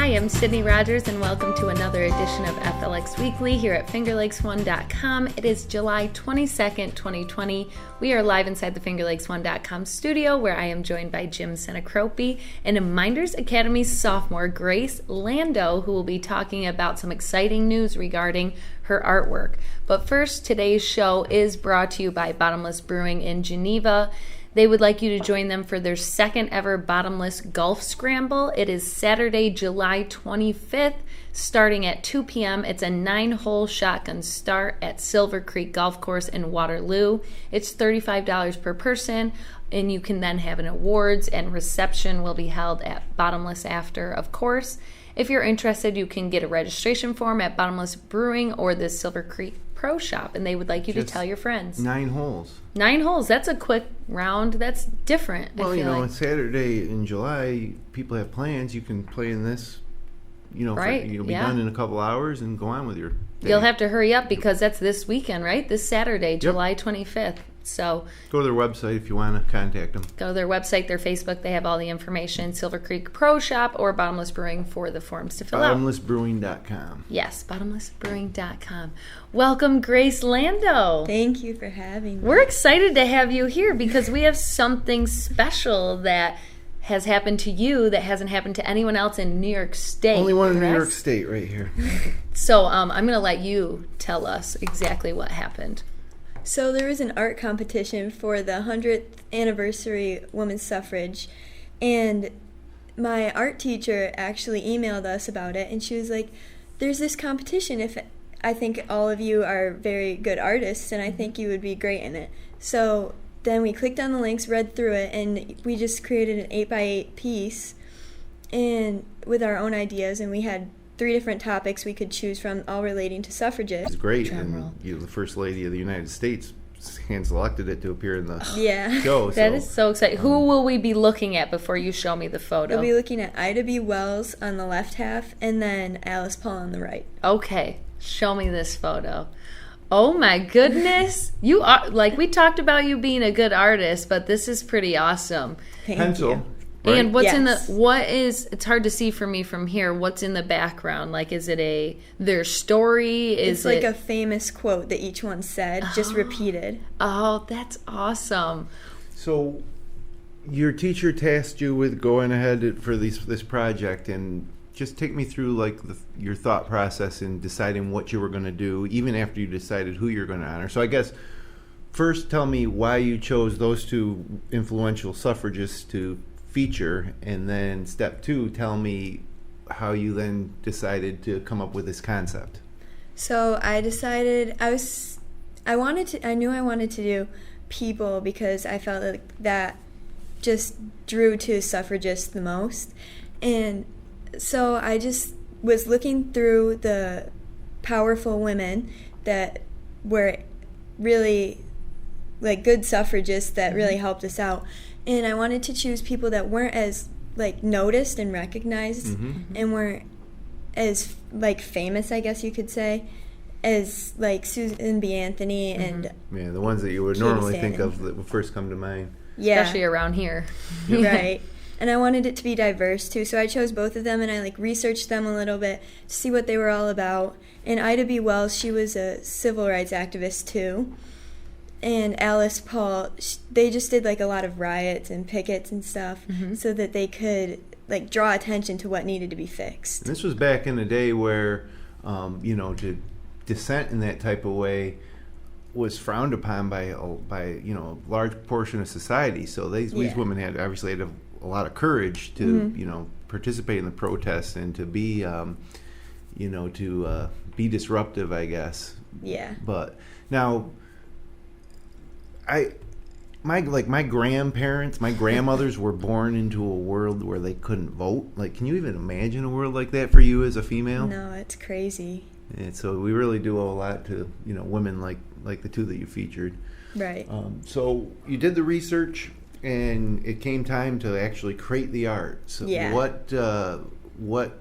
Hi, I'm Sydney Rogers, and welcome to another edition of FLX Weekly here at FingerLakes1.com. It is July 22nd, 2020. We are live inside the FingerLakes1.com studio, where I am joined by Jim Sinicropi and a Mynderse Academy sophomore, Grace Lando, who will be talking about some exciting news regarding her artwork. But first, today's show is brought to you by Bottomless Brewing in Geneva. They would like you to join them for their second ever Bottomless Golf Scramble. It is Saturday, July 25th, starting at 2 p.m. It's a 9-hole shotgun start at Silver Creek Golf Course in Waterloo. It's $35 per person, and you can then have an awards and reception will be held at Bottomless after, of course. If you're interested, you can get a registration form at Bottomless Brewing or the Silver Creek Pro Shop, and they would like you to tell your friends. 9 holes. 9 holes. That's a quick round. That's different. Well, it's Saturday in July. People have plans. You can play in this. Right. You'll be done in a couple hours and go on with your day. You'll have to hurry up because that's this weekend, right? This Saturday, July 25th. So go to their website if you want to contact them. Go to their website, their Facebook. They have all the information. Silver Creek Pro Shop or Bottomless Brewing for the forms to fill out. Bottomlessbrewing.com. Yes, bottomlessbrewing.com. Welcome, Grace Lando. Thank you for having me. We're excited to have you here because we have something special that has happened to you that hasn't happened to anyone else in New York State. Only one in New York State right here. So I'm going to let you tell us exactly what happened. So there was an art competition for the 100th anniversary women's suffrage, and my art teacher actually emailed us about it, and she was like, there's this competition. If I think all of you are very good artists, and I think you would be great in it. So then we clicked on the links, read through it, and we just created an 8x8 piece and with our own ideas, and we had 3 different topics we could choose from, all relating to suffragists. It's great, and the First Lady of the United States hand-selected it to appear in the show. That is so exciting. Who will we be looking at before you show me the photo? We'll be looking at Ida B. Wells on the left half, and then Alice Paul on the right. Okay, show me this photo. Oh my goodness. You are, like, we talked about you being a good artist, but this is pretty awesome. Thank you. Right? And it's hard to see for me from here, what's in the background? Like, is it their story? It's like a famous quote that each one said, just repeated. Oh, that's awesome. So your teacher tasked you with going ahead for this project, and just take me through your thought process in deciding what you were going to do, even after you decided who you're going to honor. So I guess first tell me why you chose those 2 influential suffragists to feature, and then step 2, tell me how you then decided to come up with this concept. So I decided I knew I wanted to do people because I felt like that just drew to suffragists the most. And so I just was looking through the powerful women that were really like good suffragists that really helped us out. And I wanted to choose people that weren't as noticed and recognized and weren't as famous, I guess you could say, as Susan B. Anthony and the ones that you would normally think of that would first come to mind. Yeah. Especially around here. Right. And I wanted it to be diverse too, so I chose both of them, and I researched them a little bit to see what they were all about. And Ida B. Wells, she was a civil rights activist too. And Alice Paul, they just did a lot of riots and pickets and stuff so that they could draw attention to what needed to be fixed. And this was back in the day where to dissent in that type of way was frowned upon by a large portion of society. So these women had a lot of courage to participate in the protests and to be be disruptive, I guess. Yeah. But now my grandparents, my grandmothers were born into a world where they couldn't vote. Can you even imagine a world like that for you as a female? No, it's crazy. And so we really do owe a lot to women like the 2 that you featured. Right. So you did the research, and it came time to actually create the art. So what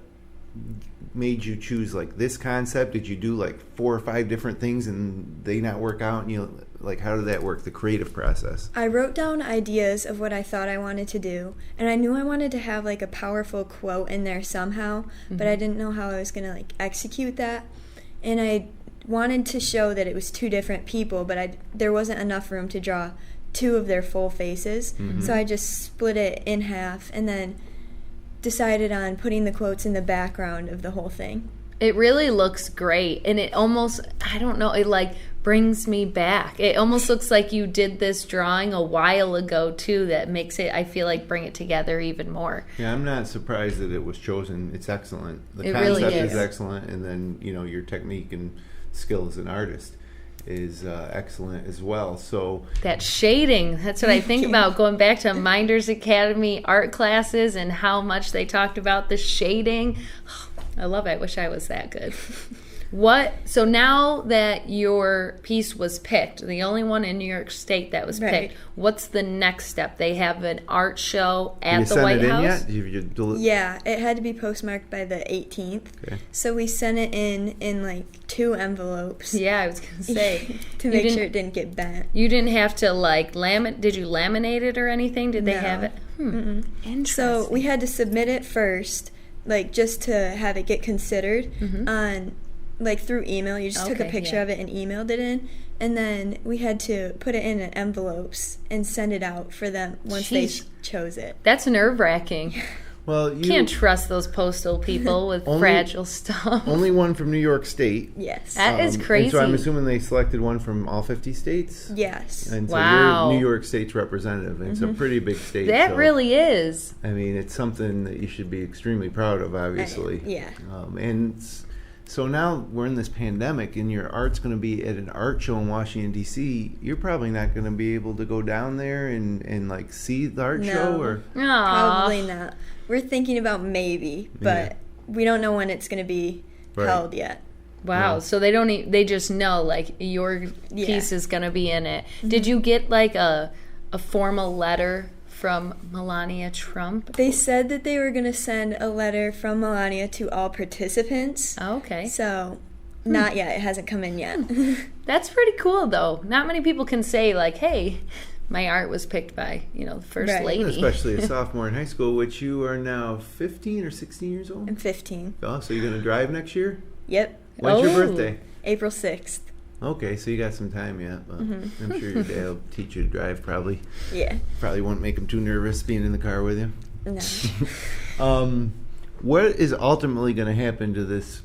made you choose like this concept? Did you do like 4 or 5 different things and they not work out? And you like, how did that work, the creative process? I wrote down ideas of what I thought I wanted to do, and I knew I wanted to have like a powerful quote in there somehow, but I didn't know how I was going to like execute that. And I wanted to show that it was 2 different people, but there wasn't enough room to draw 2 of their full faces. So I just split it in half and then decided on putting the quotes in the background of the whole thing. It really looks great, and it almost, I don't know, it like brings me back. It almost looks like you did this drawing a while ago too, that makes it, I feel like, bring it together even more. Yeah, I'm not surprised that it was chosen. It's excellent. The It concept really is is. excellent, and then your technique and skill as an artist is excellent as well. So That shading, that's what I think about, going back to Mynderse Academy art classes and how much they talked about the shading. I love it. I wish I was that good. So now that your piece was picked, the only one in New York State that was Right. picked, what's the next step? They have an art show Have you at the sent White it House? in yet? Yeah, it had to be postmarked by the 18th. Okay. So we sent it in like 2 envelopes. Yeah, I was going to say. to You make didn't- sure it didn't get bent. You didn't have to like laminate. Did you laminate it or anything? Did they No. have it? Interesting. So we had to submit it first, like just to have it get considered on, like through email. You just took a Okay, picture yeah. of it and emailed it in, and then we had to put it in envelopes and send it out for them once they Jeez. chose it. That's nerve-wracking. Well, you Can't trust those postal people with Only- fragile stuff. only one from New York State. Yes. That is And crazy. so I'm assuming they selected one from all 50 states. Yes. And so Wow. you're New York State's representative. And it's a pretty big state. That so, really is. I mean, it's something that you should be extremely proud of, obviously. Yeah. So now we're in this pandemic, and your art's going to be at an art show in Washington D.C. You're probably not going to be able to go down there and like see the art No. show, or Aw. Probably not. We're thinking about maybe, but we don't know when it's going to be Right. held yet. Wow. Yeah. So they don't. They just know like your piece is gonna be in it. Did you get like a formal letter from Melania Trump? They said that they were going to send a letter from Melania to all participants. Oh, okay. So, not yet. It hasn't come in yet. That's pretty cool, though. Not many people can say like, "Hey, my art was picked by the First Right. Lady." especially a sophomore in high school, which you are now 15 or 16 years old. I'm 15. Oh, so you're going to drive next year? Yep. When's your Oh. birthday? April 6th. Okay, so you got some time yet. But I'm sure your dad will teach you to drive. Probably won't make him too nervous being in the car with you. No. What is ultimately going to happen to this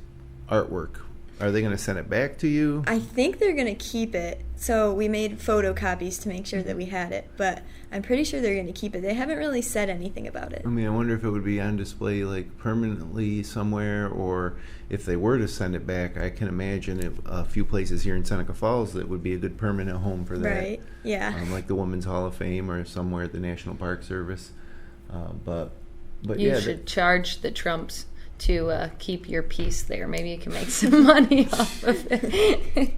artwork? Are they going to send it back to you? I think they're going to keep it. So we made photocopies to make sure that we had it, but I'm pretty sure they're going to keep it. They haven't really said anything about it. I mean, I wonder if it would be on display like permanently somewhere, or if they were to send it back, I can imagine if a few places here in Seneca Falls that would be a good permanent home for that. Right. Yeah. Like the Women's Hall of Fame or somewhere at the National Park Service. But You yeah, should charge the Trumps to keep your piece there. Maybe you can make some money off of it.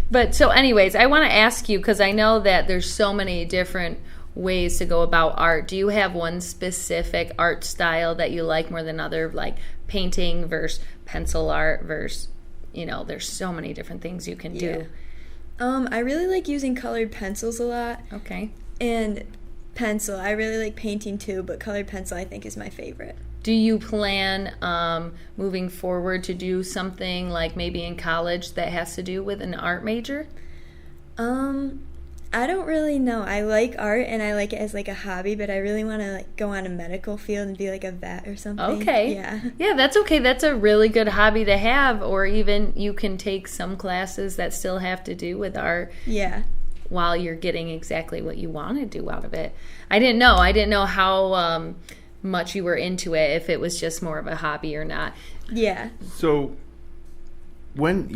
But so anyways, I want to ask you, because I know that there's so many different ways to go about art. Do you have one specific art style that you like more than other, like painting versus pencil art versus, there's so many different things you can do. I really like using colored pencils a lot. Okay. And pencil. I really like painting too, but colored pencil I think is my favorite. Do you plan moving forward to do something like maybe in college that has to do with an art major? I don't really know. I like art and I like it as like a hobby, but I really want to like go on a medical field and be like a vet or something. Okay. Yeah, that's okay. That's a really good hobby to have, or even you can take some classes that still have to do with art. Yeah. While you're getting exactly what you want to do out of it. I didn't know how much you were into it, if it was just more of a hobby or not. Yeah. So when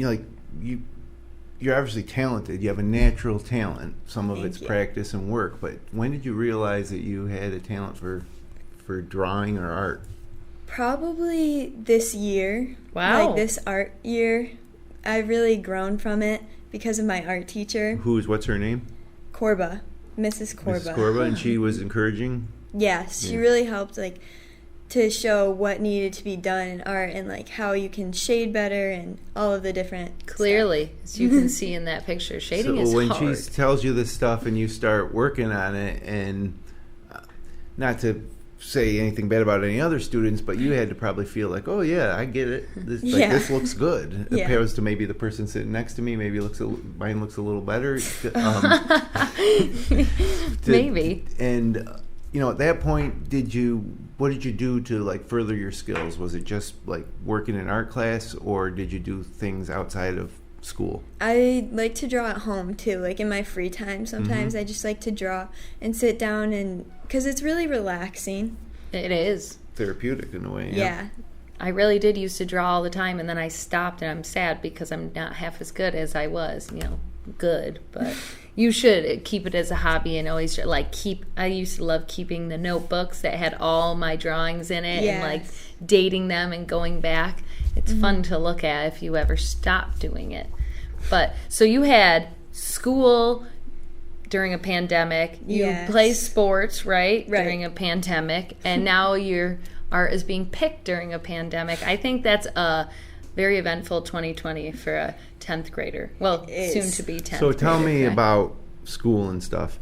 you're obviously talented, you have a natural talent. Some of it's practice and work, but when did you realize that you had a talent for drawing or art? Probably this year. Wow. Like this art year. I've really grown from it because of my art teacher. What's her name? Corba. Mrs. Corba. Mrs. Corba, and she was encouraging? Yes, she really helped like to show what needed to be done in art and like how you can shade better and all of the different clearly as you can see in that picture, shading is when hard. she tells you this stuff and you start working on it, and not to say anything bad about any other students, but you had to probably feel like, oh yeah, I get it, this looks good, opposed to maybe the person sitting next to me, maybe mine looks a little better. Maybe. And at that point, what did you do to like further your skills? Was it just like working in art class, or did you do things outside of school? I like to draw at home too, like in my free time. Sometimes I just like to draw and sit down, and because it's really relaxing. It is therapeutic in a way. Yeah. I really did used to draw all the time, and then I stopped, and I'm sad because I'm not half as good as I was. Good, but you should keep it as a hobby and always I used to love keeping the notebooks that had all my drawings in it and like dating them and going back. It's fun to look at if you ever stop doing it. But so you had school during a pandemic, you play sports, right, during a pandemic, and now your art is being picked during a pandemic. I think that's a very eventful 2020 for a 10th grader. Well, soon to be 10th. So tell me about school and stuff.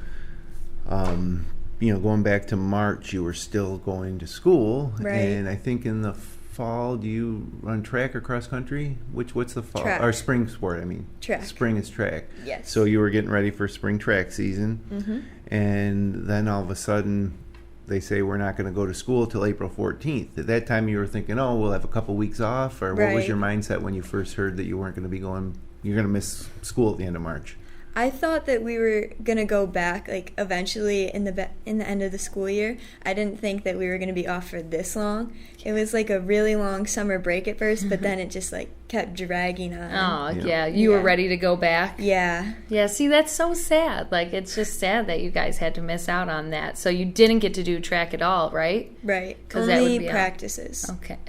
Going back to March, you were still going to school, and I think in the fall, do you run track or cross country? What's the fall? Track. Or spring sport, I mean. Track. Spring is track. Yes. So you were getting ready for spring track season, and then all of a sudden they say we're not going to go to school till April 14th. At that time you were thinking, oh, we'll have a couple weeks off, or what was your mindset when you first heard that you weren't going to be going, you're going to miss school at the end of March? I thought that we were going to go back like eventually in the end of the school year. I didn't think that we were going to be off for this long. It was like a really long summer break at first, but then it just like kept dragging on. Oh, yeah. You were ready to go back? Yeah. Yeah, see, that's so sad. Like, it's just sad that you guys had to miss out on that. So you didn't get to do track at all, right? Right. Only that would be practices. Okay.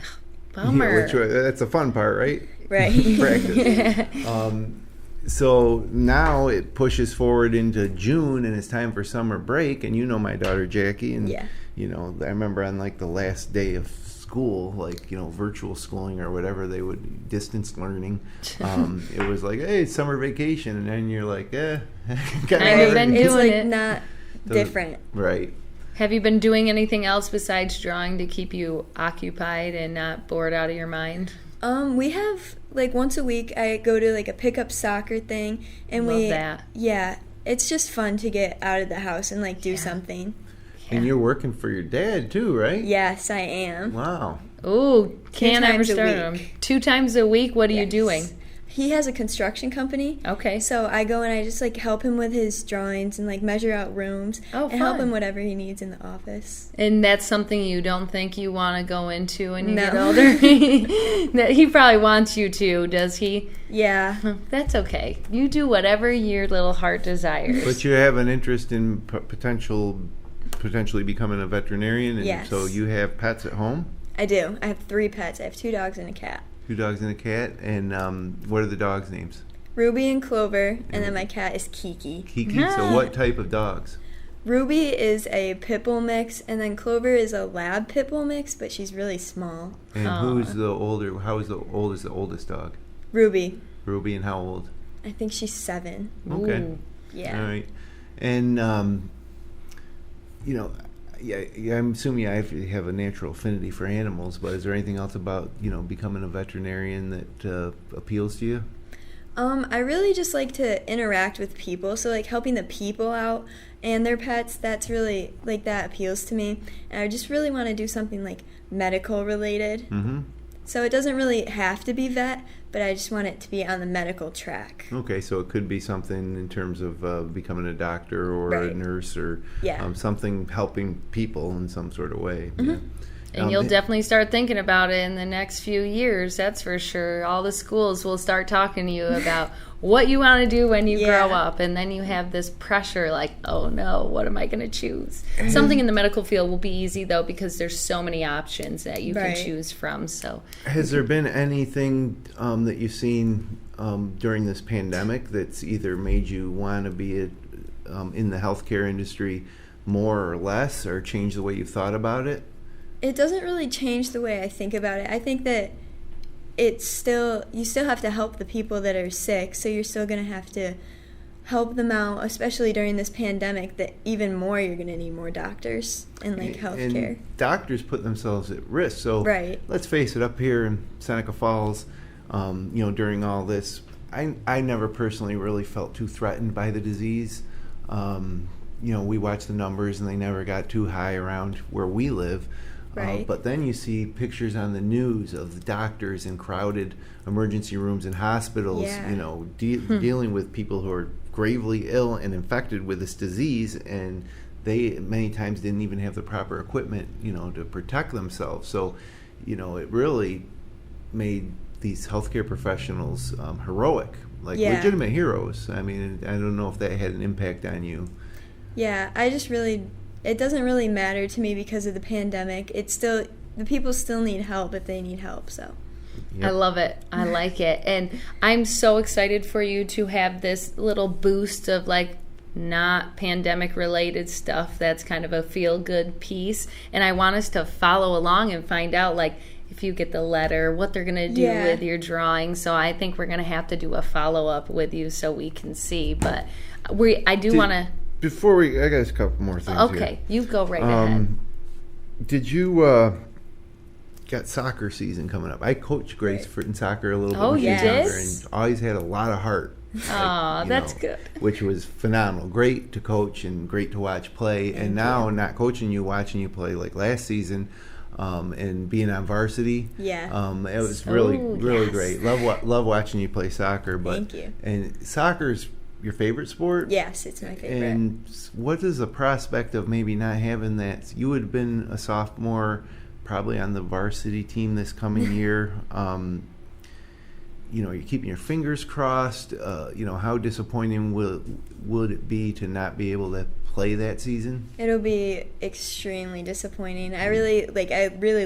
Bummer. Yeah, that's the fun part, right? Right. Practice. So now it pushes forward into June, and it's time for summer break. And my daughter Jackie, and I remember on like the last day of school, like virtual schooling or whatever they would, distance learning. It was like, hey, it's summer vacation, and then you're like, I've been doing it's like it. Not different, right? Have you been doing anything else besides drawing to keep you occupied and not bored out of your mind? We have like once a week I go to like a pickup soccer thing, and Love that. Yeah, it's just fun to get out of the house and like do something. And you're working for your dad too, right? Yes, I am. Wow. Ooh, can't ever 2 times a start week. them. 2 times a week? What are you doing? He has a construction company. Okay. So I go and I just like help him with his drawings and like measure out rooms and help him whatever he needs in the office. And that's something you don't think you want to go into when you get older? He probably wants you to, does he? Yeah. That's okay. You do whatever your little heart desires. But you have an interest in potentially becoming a veterinarian, and yes. So you have pets at home? I do. I have 3 pets. I have 2 dogs and a cat. 2 dogs and a cat, and what are the dogs' names? Ruby and Clover, and then my cat is Kiki. Kiki. So what type of dogs? Ruby is a pit bull mix, and then Clover is a lab pit bull mix, but she's really small. And who's the older? How is the oldest dog? Ruby. Ruby, and how old? I think she's 7. Okay. Ooh. Yeah. All right. And I'm assuming you have a natural affinity for animals, but is there anything else about becoming a veterinarian that appeals to you? I really just like to interact with people, so like helping the people out and their pets, that's really like that appeals to me. And I just really want to do something like medical related. Mm-hmm. So it doesn't really have to be vet, but I just want it to be on the medical track. Okay, so it could be something in terms of becoming a doctor or a nurse or something helping people in some sort of way. Mm-hmm. Yeah. And you'll definitely start thinking about it in the next few years, that's for sure. All the schools will start talking to you about what you want to do when you grow up. And then you have this pressure like, oh no, what am I going to choose? Something in the medical field will be easy, though, because there's so many options that you can choose from. So, has there been anything that you've seen during this pandemic that's either made you want to be in the healthcare industry more or less, or change the way you've thought about it? it doesn't really change the way I think about it. I think that you still have to help the people that are sick, so you're still going to have to help them out, especially during this pandemic, that even more you're going to need more doctors and healthcare. And doctors put themselves at risk. So let's face it, up here in Seneca Falls, during all this, I never personally really felt too threatened by the disease. We watch the numbers and they never got too high around where we live. Right. But then you see pictures on the news of the doctors in crowded emergency rooms in hospitals, dealing with people who are gravely ill and infected with this disease, and they many times didn't even have the proper equipment, to protect themselves. So, it really made these healthcare professionals heroic, legitimate heroes. I mean, I don't know if that had an impact on you. Yeah, it doesn't really matter to me because of the pandemic. The people still need help if they need help, so. Yep. I love it. I like it. And I'm so excited for you to have this little boost of not pandemic related stuff that's kind of a feel good piece. And I want us to follow along and find out if you get the letter, what they're going to do with your drawing. So I think we're going to have to do a follow up with you so we can see. But I do want to. Before I got a couple more things. Okay, you go right ahead. Did you got soccer season coming up? I coached Grace in soccer a little bit when she was younger, and always had a lot of heart. Oh, that's good. Which was phenomenal. Great to coach and great to watch play. And now not coaching you, watching you play last season, and being on varsity. Yeah. It was really great. Love watching you play soccer. But, thank you. And soccer's your favorite sport? Yes, it's my favorite. And what is the prospect of maybe not having that? You would have been a sophomore, probably on the varsity team this coming year. You're keeping your fingers crossed. How disappointing would it be to not be able to play that season? It'll be extremely disappointing. I really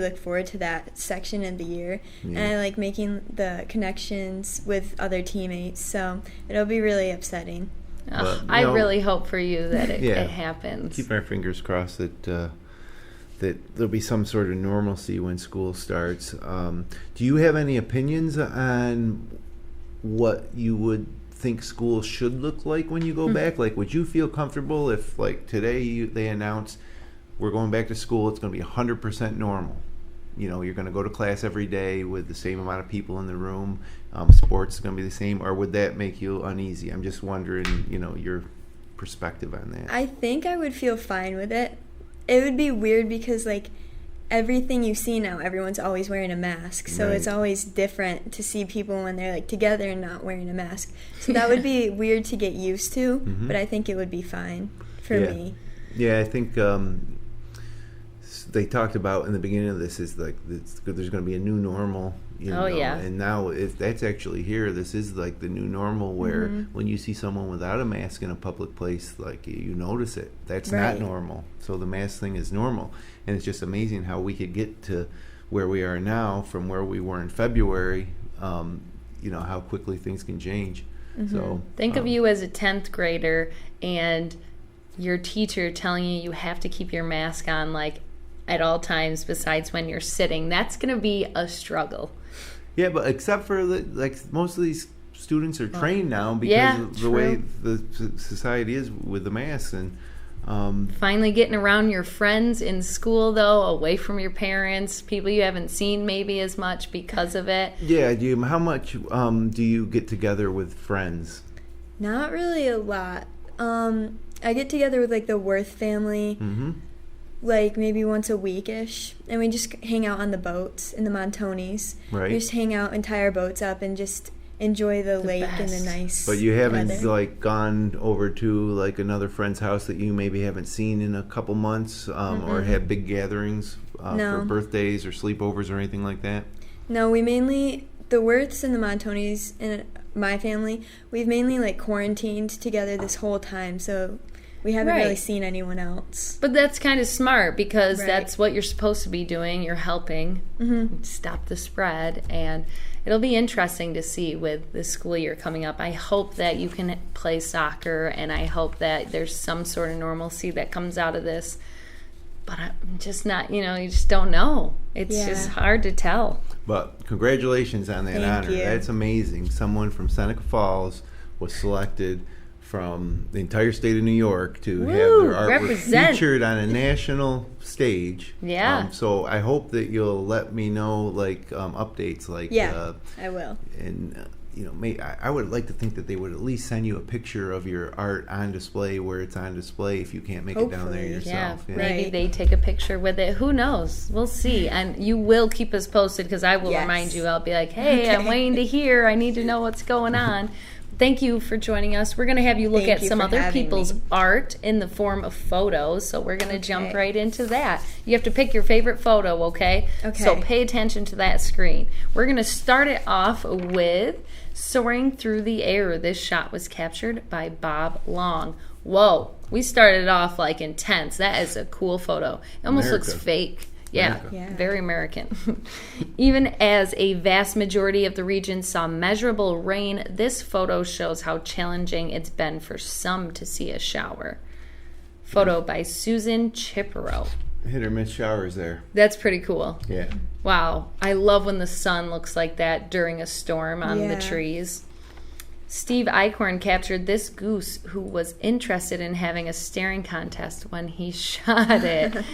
look forward to that section of the year, and I like making the connections with other teammates. So it'll be really upsetting. I really hope for you that it happens. Keep our fingers crossed that there'll be some sort of normalcy when school starts. Do you have any opinions on what you would think school should look like when you go back? Would you feel comfortable if today they announced we're going back to school, it's going to be 100% normal? You're going to go to class every day with the same amount of people in the room. Sports is going to be the same, or would that make you uneasy? I'm just wondering, your perspective on that. I think I would feel fine with it. It would be weird because everything you see now, everyone's always wearing a mask. So it's always different to see people when they're together and not wearing a mask. So that would be weird to get used to, but I think it would be fine for me. Yeah, I think they talked about in the beginning of this is there's going to be a new normal. And now if that's actually here, this is the new normal where when you see someone without a mask in a public place, you notice it. That's not normal. So the mask thing is normal. And it's just amazing how we could get to where we are now from where we were in February, how quickly things can change. So think of you as a 10th grader and your teacher telling you have to keep your mask on at all times besides when you're sitting. That's going to be a struggle. Yeah, but except for most of these students are trained now because of the way the society is with the masks. And finally getting around your friends in school, though, away from your parents, people you haven't seen maybe as much because of it. Yeah, how much do you get together with friends? Not really a lot. I get together with the Worth family. Maybe once a week-ish, and we just hang out on the boats in the Montonis. Right. We just hang out and tie our boats up and just enjoy the lake and the nice But you haven't weather. Gone over to another friend's house that you maybe haven't seen in a couple months, or had big gatherings for birthdays or sleepovers or anything like that? No, the Worths and the Montonis and my family, we've mainly quarantined together this whole time, so we haven't really seen anyone else. But that's kind of smart because that's what you're supposed to be doing. You're helping stop the spread. And it'll be interesting to see with the school year coming up. I hope that you can play soccer, and I hope that there's some sort of normalcy that comes out of this. but I'm just not, you just don't know. It's just hard to tell. But congratulations on that honor. Thank you. That's amazing. Someone from Seneca Falls was selected from the entire state of New York to have their artwork featured on a national stage. Yeah. So I hope that you'll let me know, updates. I will. And I would like to think that they would at least send you a picture of your art on display where it's on display if you can't make it down there yourself. Yeah. Maybe they take a picture with it. Who knows? We'll see. And you will keep us posted because I will remind you. I'll be like, hey, I'm waiting to hear. I need to know what's going on. Thank you for joining us. We're going to have you look at some other people's art in the form of photos. So we're going to jump right into that. You have to pick your favorite photo, okay? Okay. So pay attention to that screen. We're going to start it off with Soaring Through the Air. This shot was captured by Bob Long. Whoa. We started off intense. That is a cool photo. It almost looks fake. Yeah, very American. Even as a vast majority of the region saw measurable rain, this photo shows how challenging it's been for some to see a shower. Photo by Susan Chipero. Hit or miss showers there. That's pretty cool. Yeah. Wow. I love when the sun looks like that during a storm on the trees. Steve Eichhorn captured this goose who was interested in having a staring contest when he shot it.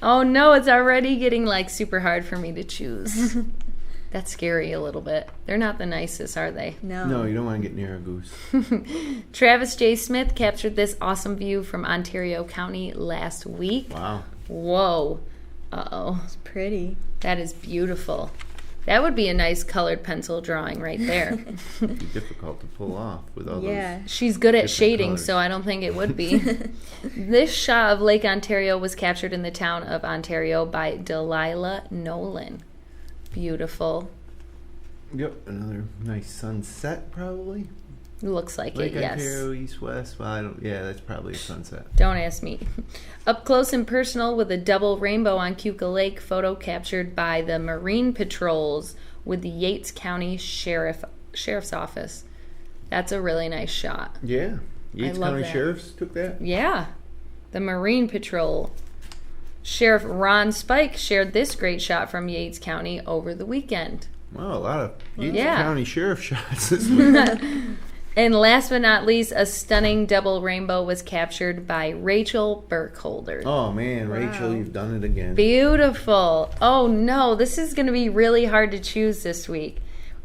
Oh no, it's already getting super hard for me to choose. That's scary a little bit. They're not the nicest, are they? No, you don't want to get near a goose. Travis J. Smith captured this awesome view from Ontario County last week. Wow. Whoa. Uh-oh. It's pretty. That is beautiful. That would be a nice colored pencil drawing right there. It'd be difficult to pull off with all those. She's good at shading, colors. so I don't think it would be. This shot of Lake Ontario was captured in the town of Ontario by Delilah Nolan. Beautiful. Yep, another nice sunset, probably. Looks like Lake it, yes. Ontario, east-west. Well, that's probably a sunset. Don't ask me. Up close and personal with a double rainbow on Keuka Lake, photo captured by the Marine Patrols with the Yates County Sheriff's Office. That's a really nice shot. Yeah. Yates County Sheriffs took that? Yeah. The Marine Patrol. Sheriff Ron Spike shared this great shot from Yates County over the weekend. Wow, a lot of Yates County Sheriff shots this week. And last but not least, a stunning double rainbow was captured by Rachel Burkholder. Oh, man, Rachel, you've done it again. Beautiful. Oh, no, this is going to be really hard to choose this week.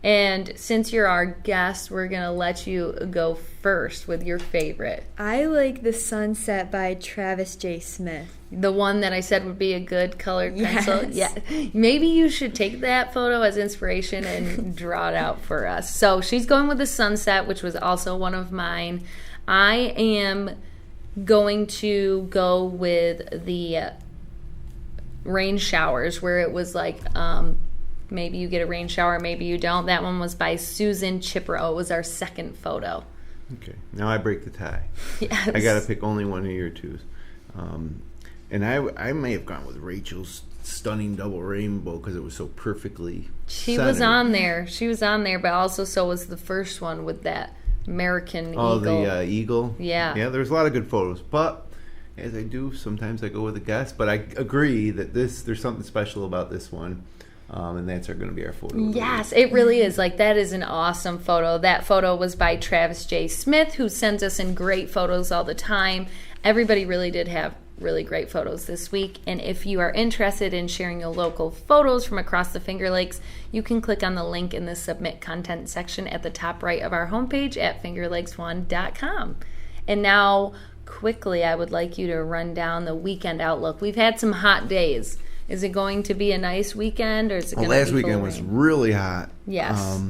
And since you're our guest, we're going to let you go first with your favorite. I like The Sunset by Travis J. Smith. The one that I said would be a good colored pencil? Yeah. Maybe you should take that photo as inspiration and draw it out for us. So she's going with The Sunset, which was also one of mine. I am going to go with the rain showers, where it was maybe you get a rain shower, maybe you don't. That one was by Susan Chipero. It was our second photo. Okay. Now I break the tie. Yes. I got to pick only one of your twos. And I may have gone with Rachel's stunning double rainbow because it was so perfectly centered. Was on there. She was on there, but also so was the first one with that American eagle. Oh, the eagle? Yeah. Yeah, there's a lot of good photos. But as I do, sometimes I go with a guess. But I agree that there's something special about this one. And that's going to be our photo. Yes, it really is. That is an awesome photo. That photo was by Travis J. Smith, who sends us in great photos all the time. Everybody really did have really great photos this week. And if you are interested in sharing your local photos from across the Finger Lakes, you can click on the link in the Submit Content section at the top right of our homepage at fingerlakes1.com. And now, quickly, I would like you to run down the weekend outlook. We've had some hot days. Is it going to be a nice weekend, or is it going to be last weekend was really hot. Yes.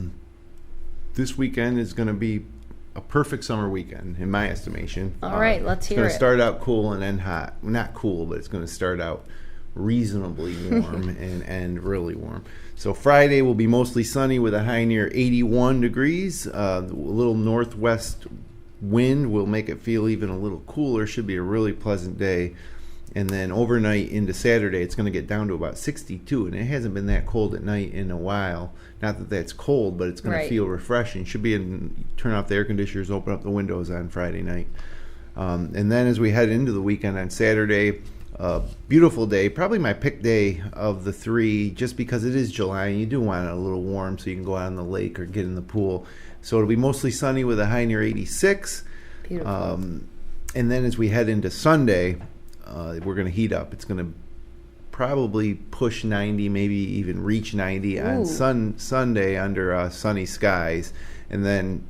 This weekend is going to be a perfect summer weekend, in my estimation. All right, let's hear it. It's going to start out cool and end hot. Not cool, but it's going to start out reasonably warm and end really warm. So Friday will be mostly sunny with a high near 81 degrees. A little northwest wind will make it feel even a little cooler. Should be a really pleasant day. And then overnight into Saturday, it's going to get down to about 62. And it hasn't been that cold at night in a while. Not that that's cold, but it's going to feel refreshing. Should be turn off the air conditioners, open up the windows on Friday night. And then as we head into the weekend on Saturday, beautiful day, probably my pick day of the 3, just because it is July and you do want it a little warm so you can go out on the lake or get in the pool. So it'll be mostly sunny with a high near 86. Beautiful. And then as we head into Sunday, we're going to heat up. It's going to probably push 90, maybe even reach 90 on Sunday under sunny skies. And then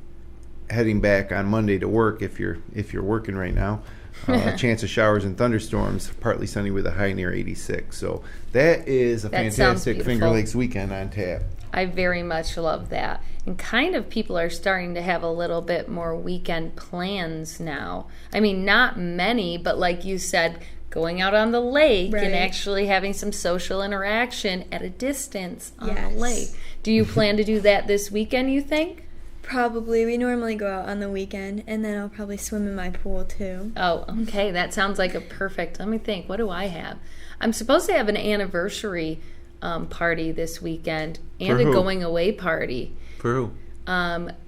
heading back on Monday to work, if you're working right now, a chance of showers and thunderstorms, partly sunny with a high near 86. So that is a fantastic Finger Lakes weekend on tap. I very much love that. And kind of people are starting to have a little bit more weekend plans now. I mean, not many, but like you said, going out on the lake and actually having some social interaction at a distance on the lake. Do you plan to do that this weekend, you think? Probably. We normally go out on the weekend, and then I'll probably swim in my pool, too. Oh, okay. That sounds like a perfect... Let me think. What do I have? I'm supposed to have an anniversary party this weekend and a going-away party. For who?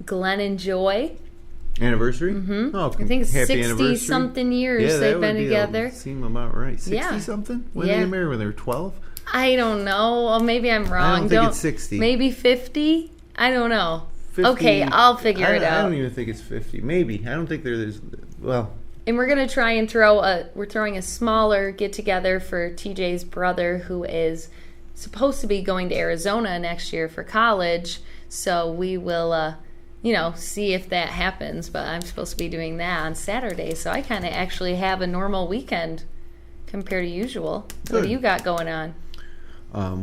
Glenn and Joy. Anniversary? Mm-hmm. Oh, I think 60-something years they've been together. Seem about right. 60-something? When did they marry? When they were 12? I don't know. Well, maybe I'm wrong. I don't think it's 60. Maybe 50? I don't know. 50, okay, I'll figure it out. I don't even think it's 50. Maybe. I don't think there's... Well... And we're going to try and we're throwing a smaller get-together for TJ's brother, who is supposed to be going to Arizona next year for college. So we will, see if that happens. But I'm supposed to be doing that on Saturday. So I kind of actually have a normal weekend compared to usual. Good. What do you got going on?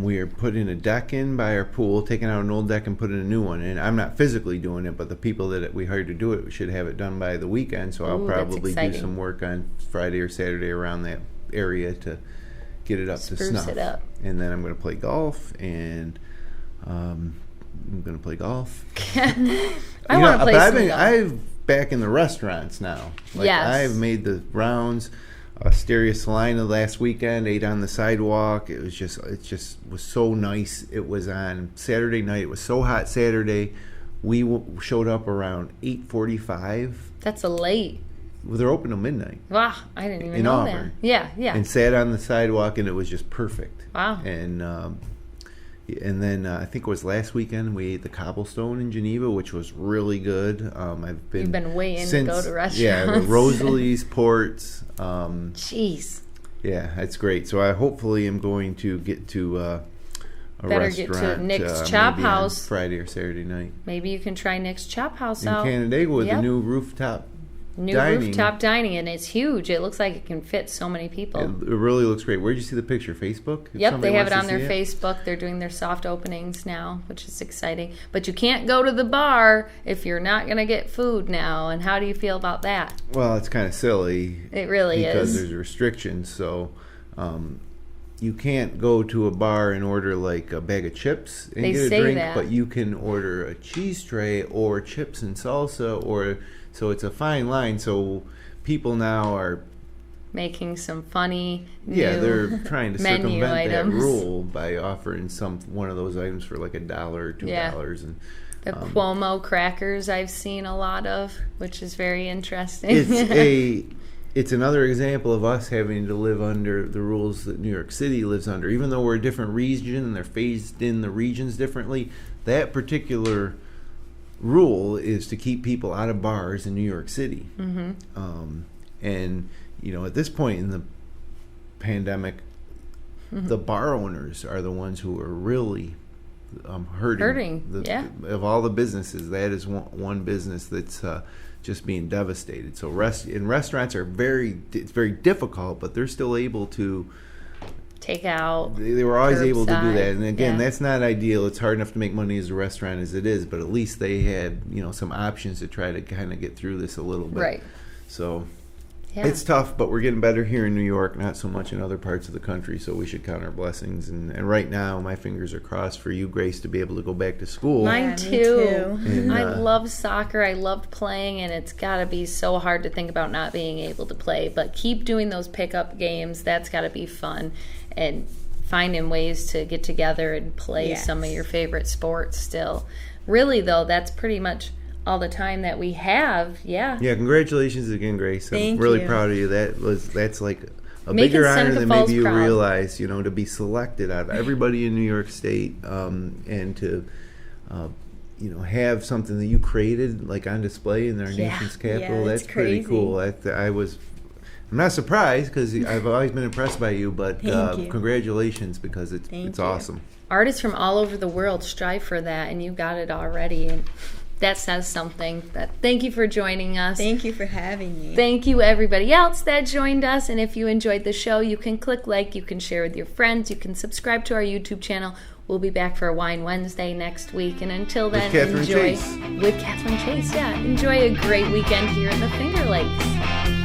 We are putting a deck in by our pool, taking out an old deck and putting a new one in. I'm not physically doing it, but the people that we hired to do it should have it done by the weekend. So I'll probably do some work on Friday or Saturday around that area to get it up to snuff. It up. And then I'm going to play golf, and I'm going to play golf. I want to play some golf. I'm back in the restaurants now. I've made the rounds. Asteria Salina last weekend, ate on the sidewalk. It just was so nice. It was on Saturday night. It was so hot Saturday. We showed up around 8:45. That's a late. Well, they're open till midnight. Wow, I didn't even know Auburn. that. Yeah. And sat on the sidewalk, and it was just perfect. Wow. And then I think it was last weekend we ate the Cobblestone in Geneva, which was really good. You've been waiting to go to restaurants. Yeah, the Rosalie's, Ports. Jeez. Yeah, that's great. So I hopefully am going to get to a restaurant. Better get to Nick's Chop House Friday or Saturday night. Maybe you can try Nick's Chop House out in Canandaigua with the new rooftop. Rooftop dining, and it's huge. It looks like it can fit so many people. It really looks great. Where did you see the picture? Facebook? Yep, they have it on their Facebook. They're doing their soft openings now, which is exciting. But you can't go to the bar if you're not going to get food now. And how do you feel about that? Well, it's kind of silly. It really is. Because there's restrictions. So you can't go to a bar and order like a bag of chips and get a drink. But you can order a cheese tray or chips and salsa So it's a fine line. So people now are making some funny they're trying to circumvent items. That rule by offering one of those items for like $1 or $2. And the Cuomo crackers I've seen a lot of, which is very interesting. It's another example of us having to live under the rules that New York City lives under. Even though we're a different region and they're phased in the regions differently, that particular rule is to keep people out of bars in New York City. Mm-hmm. And at this point in the pandemic, the bar owners are the ones who are really hurting. Of all the businesses, that is one business that's just being devastated. So restaurants are it's very difficult, but they're still able to take out. They were always able to do that, and again, that's not ideal. It's hard enough to make money as a restaurant as it is, but at least they had some options to try to kind of get through this a little bit. Right. So it's tough, but we're getting better here in New York, not so much in other parts of the country. So we should count our blessings. And right now, my fingers are crossed for you, Grace, to be able to go back to school. Mine too. And, I love soccer. I loved playing, and it's got to be so hard to think about not being able to play. But keep doing those pickup games. That's got to be fun. And finding ways to get together and play some of your favorite sports still. Really, though, that's pretty much all the time that we have. Yeah, congratulations again, Grace. I'm really proud of you. That's like a Making bigger honor Seneca than Falls maybe you proud. realize, to be selected out of everybody in New York State, and to have something that you created like on display in our nation's capital. Yeah, That's pretty crazy. cool. I'm not surprised because I've always been impressed by you, but Thank you. congratulations, because it's Thank you. awesome. Artists from all over the world strive for that, and you got it already, and that says something. But thank you for joining us. Thank you for having me. Thank you, everybody else that joined us. And if you enjoyed the show, you can click like, you can share with your friends, you can subscribe to our YouTube channel. We'll be back for a Wine Wednesday next week. And until then, Catherine enjoy Chase. with Catherine Chase. Yeah, enjoy a great weekend here in the Finger Lakes.